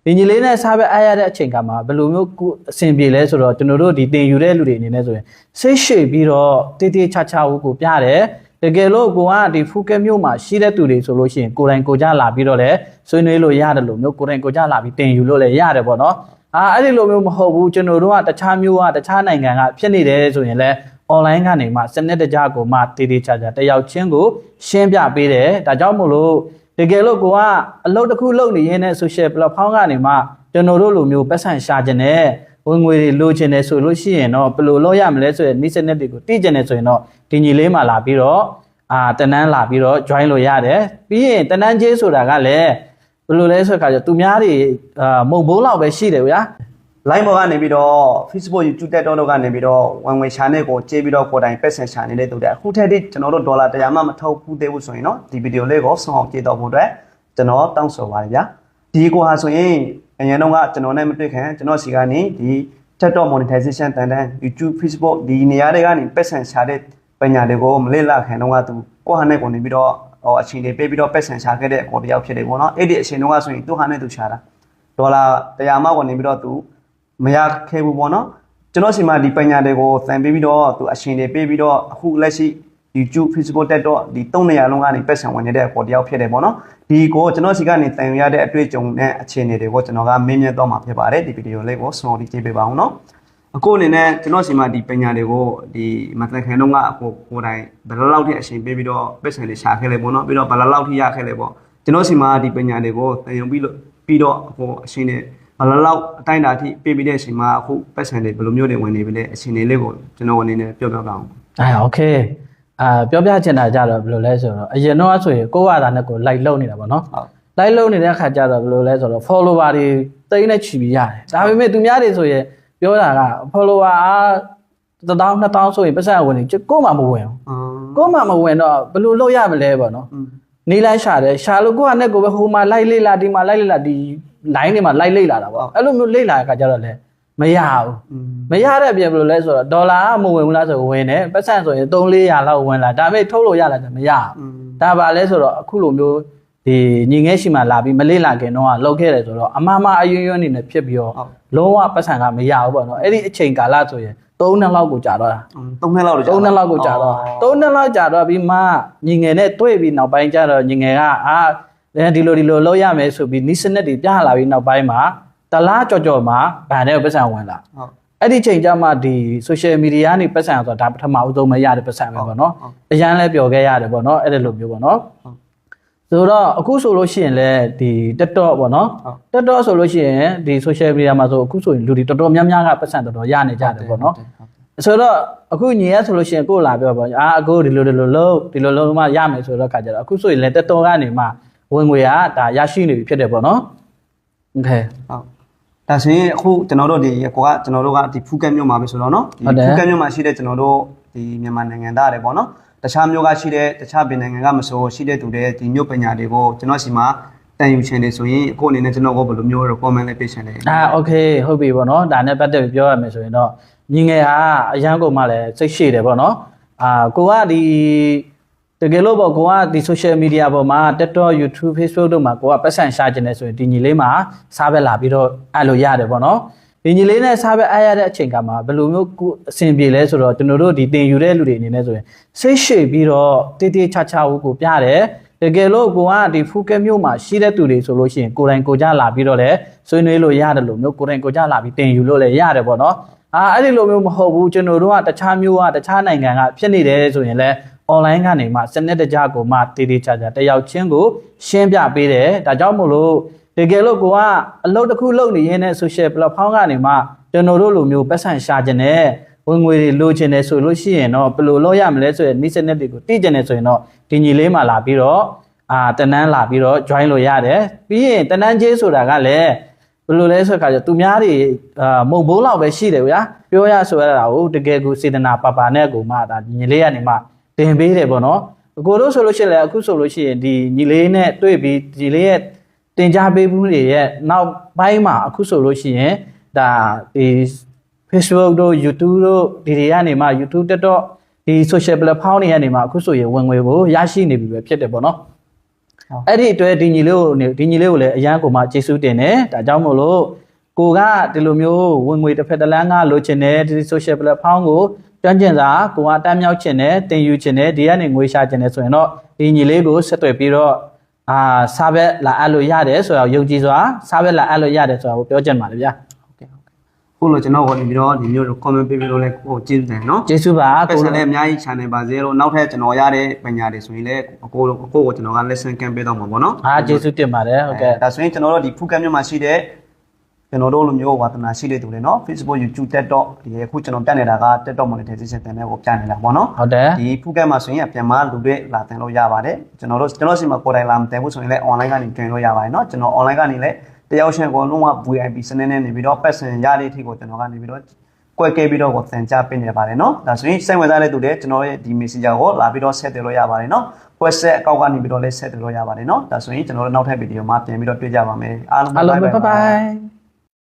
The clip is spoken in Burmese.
ဒီညီလေးနဲ့စားပဲအားရတဲ့အချိန်ကမှာဘယ်လိုမျိုးအဆင်ပြေလဲဆိုတော့ကျွန်တော်တို့ဒီတင်ယူတဲ့လူတွေအနေနဲ့ဆိုရင်စိတ်ရှည်ပြီးတော့တေးသေးချာချာကိုပြတယ်တကယ်လို့ကိုကဒီဖူကက်မြို့မှာရှိတဲ့သူတွေဆိုလို့ရှိရင်ကိုယ်တိုင်ကိုကြလာပြီးတော့လဲဆွေးနွေးလို့ရတယ်လို့မျိုးကိုယ်တိုင်ကိုကြလာပြီးတင်ယူလို့လည်းရတယ်ပေါ့နော်အဲ့ဒီလိုမျိုးမဟုတ်ဘူးကျွန်တော်တို့ကတခြားမျိုးကတခြားနိုင်ငံကဖြစ်နေတယ်ဆိုရင်လည်း online ကနေမှစနစ်တကျကိုမှတေးသေးချာချာတယောက်ချင်းကိုရှင်းပြပေးတယ်ဒါကြောင့်မို့လို့တကယ်လို့ကိုကအလုပ်တစ်ခုလုပ်နေရင်းနဲ့ social platform ကနေမှကျွန်တော်တို့လိုမျိုးပတ်စံရှာခြင်းနဲ့ဝင်ငွေတွေလိုချင်တယ်ဆိုလို့ရှိရင်တော့ဘယ်လိုလုပ်ရမလဲဆိုတဲ့နေ့စနစ်တွေကိုသိကျင်တယ်ဆိုရင်တော့ဒီညီလေးမှလာပြီးတော့တန်းတန်းလာပြီးတော့ join လို့ရတယ်ပြီးရင်တန်းတန်းချင်းဆိုတာကလည်းဘယ်လိုလဲဆိုတဲ့အခါကျသူများတွေမုံဘိုးလောက်ပဲရှိတယ်ဗျာ line ပေါ်ကနေပြီးတော့ Facebook YouTube တက်တော့ကနေပြီးတော့ဝင်ငွေ channel ကိုကြေးပြီးတော့ကိုယ်တိုင်ပတ်စံရှာနေတဲ့သူတွေအခုထက်ထိကျွန်တော်တို့ဒေါ်လာ100မှမထုတ်ဘူးသေးဘူးဆိုရင်တော့ဒီဗီဒီယိုလေးကိုဆုံးအောင်ကြည့်တော့ဖို့အတွက်ကျွန်တော်တောင်းဆိုပါတယ်ဗျာဒီကိုဟာဆိုရင်အရင်တော့ကကျွန်တော်နဲ့မတွေ့ခင်ကျွန်တော်စီကနေဒီ TikTok monetization တန်တန်း YouTube Facebook ဒီနေရာတွေကနေပတ်စံရှာတဲ့ပညာတွေကိုမလေ့လာခင်တော့ကသူကိုဟာနဲ့ကိုနေပြီးတော့အချိန်တွေပေးပြီးတော့ပတ်စံရှာခဲ့တဲ့အကိုတယောက်ဖြစ်တယ်ပေါ့နော်အဲ့ဒီအချိန်တော့ကဆိုရင်သူဟာနဲ့သူရှာတာဒေါ်လာ100မှကိုနေပြီးတော့သူမရခဲ့ဘူးပေါ့နော်ကျွန်တော်စီမှာဒီပညာတွေကိုသင်ပေးပြီးတော့သူအရှင်တွေပေးပြီးတော့အခုလက်ရှိ YouTube Facebook တက်တော့ဒီ3နေရာလုံးကနေပတ်စံဝင်နေတဲ့အပေါ်တယောက်ဖြစ်တယ်ပေါ့နော်ဒီကိုကျွန်တော်စီကနေသင်ရတဲ့အတွေ့အကြုံနဲ့အခြေအနေတွေကိုကျွန်တော်ကမင်းမြတ်တော့မှာဖြစ်ပါတယ်ဒီဗီဒီယိုလေးကိုဆုံးအောင်ကြည့်ပေးပါအောင်နော်အခုအနေနဲ့ကျွန်တော်စီမှာဒီပညာတွေကိုဒီမသင်ခင်တော့ကကိုယ်တိုင်ဘယ်လောက်ထိအရှင်ပေးပြီးတော့ပတ်စံတွေရှာခဲ့လဲပေါ့နော်ပြီးတော့ဘယ်လောက်ထိရခဲ့လဲပေါ့ကျွန်တော်စီမှာဒီပညာတွေကိုသင်ယူပြီးတော့အခုအရှင်တွေဘယ်လောက်အတိုင်းအတာထိပေးပြီးတဲ့အချိန်မှာအခုပတ်စံတွေဘယ်လိုမျိုးတွေဝင်နေပြီလဲအချိန်လေးကိုကျွန်တော်အနေနဲ့ပြောပြပါအောင်โอเคပြောပြချင်တာကြတော့ဘယ်လိုလဲဆိုတော့အရင်တော့ဆိုရင်ကိုယ့်ဘာသာနဲ့ကို like လုပ်နေတာပေါ့နော် like လုပ်နေတဲ့အခါကျတော့ဘယ်လိုလဲဆိုတော့ follower တွေတိတ်နဲ့ချီပြီးရတယ်ဒါပေမဲ့သူများတွေဆိုရင်ပြောတာက follower 1000 2000ဆိုရင်ပတ်စံဝင်နေကိုယ်မှမဝင်ကိုယ်မှမဝင်တော့ဘယ်လိုလုပ်ရမလဲပေါ့နော်နေလိုက်ရှာတယ်ရှာလို့ကိုယ့်ဟာနဲ့ကိုပဲဟိုမှာ like လေးလာဒီမှာ like လေးလာဒီ line တွေမှာ like လေးလာတာပေါ့အဲ့လိုမျိုးလေးလာတဲ့အခါကျတော့လေမရဘူးမရတဲ့အပြင်ဘယ်လိုလဲဆိုတော့ဒေါ်လာကမဝင်ဘူးလားဆိုဝင်တယ်ပတ်စံဆိုရင်300-400လောက်ဝင်လာဒါပေမဲ့ထုတ်လို့ရလာတယ်မရဘူးဒါပါလဲဆိုတော့အခုလိုမျိုးဒီညီငယ်ရှိမှလာပြီးမလေးလာခင်တော့လောက်ခဲ့တယ်ဆိုတော့အမမအယွန်းယွန်းနေနဲ့ဖြစ်ပြီးတော့လုံးဝပတ်စံကမရဘူးပေါ့နော်အဲ့ဒီအချိန်ကာလဆိုရင်3နှစ်လောက်ကိုကြာတော့တာ3နှစ်လောက်3နှစ်လောက်ကိုကြာတော့3နှစ်လောက်ကြာတော့ပြီးမှညီငယ်နဲ့တွေ့ပြီးနောက်ပိုင်းကျတော့ညီငယ်ကဒီလိုလုပ်ရမယ်ဆိုပြီးနီးစနစ်တွေပြလာပြီးနောက်ပိုင်းမှာတလားကြော်မှာဗန်တဲ့ပတ်စံဝင်လာအဲ့ဒီချိန်ကျမှဒီ social media ကနေပတ်စံဆိုတာဒါပထမအဆုံးမရတဲ့ပတ်စံပဲပေါ့နော်အရန်လဲပျော်ခဲ့ရတယ်ပေါ့နော်အဲ့ဒီလိုမျိုးပေါ့နော်ဆိုတော့အခုဆိုလို့ရှိရင်လည်းဒီ TikTok ပေါ့နော် TikTok ဆိုလို့ရှိရင်ဒီ social media မှာဆိုအခုဆိုရင်လူတွေတော်တော်များများကပတ်စံတော်တော်ရနေကြတယ်ပေါ့နော်ဆိုတော့အခုညီရဆိုလို့ရှိရင်ကိုလာပြောပါအခုဒီလိုလုံးမှရမယ်ဆိုတော့ခါကြတော့အခုဆိုရင်လည်း TikTok ကနေမှဝင်ငွေကဒါရရှိနေပြီဖြစ်တယ်ပေါ့နော်โอเคဟုတ်ဒါဆိုရင်အခုကျွန်တော်တို့ဒီကိုကကျွန်တော်တို့ကဒီဖူးကက်မြို့မှာပဲဆိုတော့เนาะဒီဖူးကက်မြို့မှာရှိတဲ့ကျွန်တော်တို့ဒီမြန်မာနိုင်ငံသားတွေပေါ့နော်တခြားမြို့ကရှိတဲ့တခြားပြည်နိုင်ငံကမဆိုရှိတဲ့သူတွေဒီမြို့ပညာတွေကိုကျွန်တော်စီမှာတန်ယူချင်တယ်ဆိုရင်အခုအနေနဲ့ကျွန်တော်ကဘယ်လိုမျိုး recommend လေးပေးချင်လဲโอเคဟုတ်ပြီပေါ့နော်ဒါနဲ့ပတ်သက်ပြီးပြောရမယ်ဆိုရင်တော့ညီငယ်ဟာအရန်ကုန်မှလည်းစိတ်ရှည်တယ်ပေါ့နော်ကိုကဒီတကယ်လို့ပေါ့ကိုကဒီ social media ပေါ်မှာ TikTok YouTube Facebook တို့မှာကိုကပတ်စံရှာခြင်းနဲ့ဆိုရင်ဒီညီလေးမှာစားပဲလာပြီးတော့အဲ့လိုရတယ်ပေါ့နော်ဒီညီလေးနဲ့စားပဲအားရတဲ့အချိန်ကမှာဘယ်လိုမျိုးအဆင်ပြေလဲဆိုတော့ကျွန်တော်တို့ဒီတင်ယူတဲ့လူတွေအနေနဲ့ဆိုရင်စိတ်ရှည်ပြီးတော့တေးသေးချာချာကိုပြတယ်တကယ်လို့ကိုကဒီဖူကက်မြို့မှာရှိတဲ့သူတွေဆိုလို့ရှိရင်ကိုယ်တိုင်ကိုကြလာပြီးတော့လဲဆွေးနွေးလို့ရတယ်လို့မျိုးကိုယ်တိုင်ကိုကြလာပြီးတင်ယူလို့လည်းရတယ်ပေါ့နော်အဲ့ဒီလိုမျိုးမဟုတ်ဘူးကျွန်တော်တို့ကတခြားမျိုးကတခြားနိုင်ငံကဖြစ်နေတယ်ဆိုရင်လည်းonline ကနေမှစနစ်တကျကိုမှတေးသေးချာချာတယောက်ချင်းကိုရှင်းပြပေးတယ်ဒါကြောင့်မို့လို့တကယ်လို့ကိုကအလုပ်တစ်ခုလုပ်နေရင်းနဲ့ social platform ကနေမှကျွန်တော်တို့လိုမျိုးပတ်စံရှာခြင်းနဲ့ဝင်ငွေတွေလိုချင်တယ်ဆိုလို့ရှိရင်တော့ဘယ်လိုလုပ်ရမလဲဆိုတဲ့နေ့စနစ်တွေကိုသိကျင်တယ်ဆိုရင်တော့ဒီညီလေးမှလာပြီးတော့တန်းတန်းလာပြီးတော့ join လို့ရတယ်ပြီးရင်တန်းတန်းချင်းဆိုတာကလည်းဘယ်လိုလဲဆိုတော့သူများတွေမုံဘိုးလောက်ပဲရှိတယ်ဗျာပြောရဆိုရတာကိုတကယ်ကိုစေတနာပါနဲ့ကိုမှဒါညီလေးကနေမှတင်ပေးတယ်ပေါ့နော်အကိုတို့ဆိုလို့ရှိရင်လည်းအခုဆိုလို့ရှိရင်ဒီညီလေးနဲ့တွေ့ပြီးညီလေးရဲ့တင်ကြားပေးမှုတွေရဲ့နောက်ပိုင်းမှာအခုဆိုလို့ရှိရင်ဒါဒီ Facebook တို့ YouTube တို့ဒီတွေကနေမှ YouTube TikTok ဒီ social platform တွေကနေမှအခုဆိုရင်ဝင်ငွေကိုရရှိနေပြီပဲဖြစ်တယ်ပေါ့နော် အဲ့ဒီအတွက်ဒီညီလေးကိုလည်းအရန်ကိုမှကျေးဇူးတင်တယ်ဒါကြောင့်မို့လို့ကိုကဒီလိုမျိုးဝင်ငွေတစ်ဖက်တစ်လမ်းကလိုချင်တယ်ဒီ social platform ကိုကျွမ်းကျင်စာကိုကတမ်းမြောက်ချင်တယ်တင်ယူချင်တယ်ဒီကနေငွေရှာချင်တယ်ဆိုရင်တော့ဒီညီလေးကိုဆက်သွယ်ပြီးတော့စာဘက်လာအပ်လို့ရတယ်ဆိုတော့ယုံကြည်စွာစာဘက်လာအပ်လို့ရတယ်ဆိုတာကိုပြောချင်ပါတယ်ဗျာခုလိုကျွန်တော်ကနေပြီးတော့ဒီမျိုး comment ပေးပြီးလို့လည်းကိုကျေးဇူးတင်နော်ကျေးဇူးပါကိုလည်းအများကြီး channel ပါစေလို့နောက်ထပ်ကျွန်တော်ရတဲ့ပညာတွေဆိုရင်လည်းကိုကျွန်တော်က lesson ကမ်းပေးတော့မှာပေါ့နော်ကျေးဇူးတင်ပါတယ်ဟုတ်ကဲ့ဒါဆိုရင်ကျွန်တော်တို့ဒီဖူးကမ်းမြို့မှာရှိတဲ့ကျွန်တော်တို့လိုမျိုးဝါသနာရှိတဲ့သူတွေနော် Facebook YouTube TikTok ဒီအခုကျွန်တော်တက်နေတာက TikTok monetization တင်တဲ့ကိုပြနေတာပေါ့နော်ဟုတ်တယ်ဒီဖူးကမ်းမှာဆိုရင်ပြန်မလူတွေလာတင်လို့ရပါတယ်ကျွန်တော်စီမှာကိုယ်တိုင်လာမတင်ဘူးဆိုရင်လည်း online ကနေတင်လို့ရပါတယ်နော်ကျွန်တော် online ကနေလည်းတယောက်ချင်းကိုလုံးဝ VIP စနစ်နဲ့နေပြီးတော့ပတ်စင်ရတဲ့အထိကိုကျွန်တော်ကနေပြီးတော့ကွက်ကဲပြီးတော့ကိုသင်ကြားပေးနေပါတယ်နော်ဒါဆိုရင်စိတ်ဝင်စားတဲ့သူတွေကျွန်တော်ရဲ့ဒီ Messenger ကိုလာပြီးတော့ဆက်သွယ်လို့ရပါတယ်နော် WhatsApp အကောင့်ကနေပြီးတော့လည်းဆက်သွယ်လို့ရပါတယ်နော်ဒါဆိုရင်ကျွန်တော်တို့နောက်ထပ်ဗီဒီယိုမှာပြန်ပြီးတော့တွေ့ကြပါမယ်အားလုံးbye bye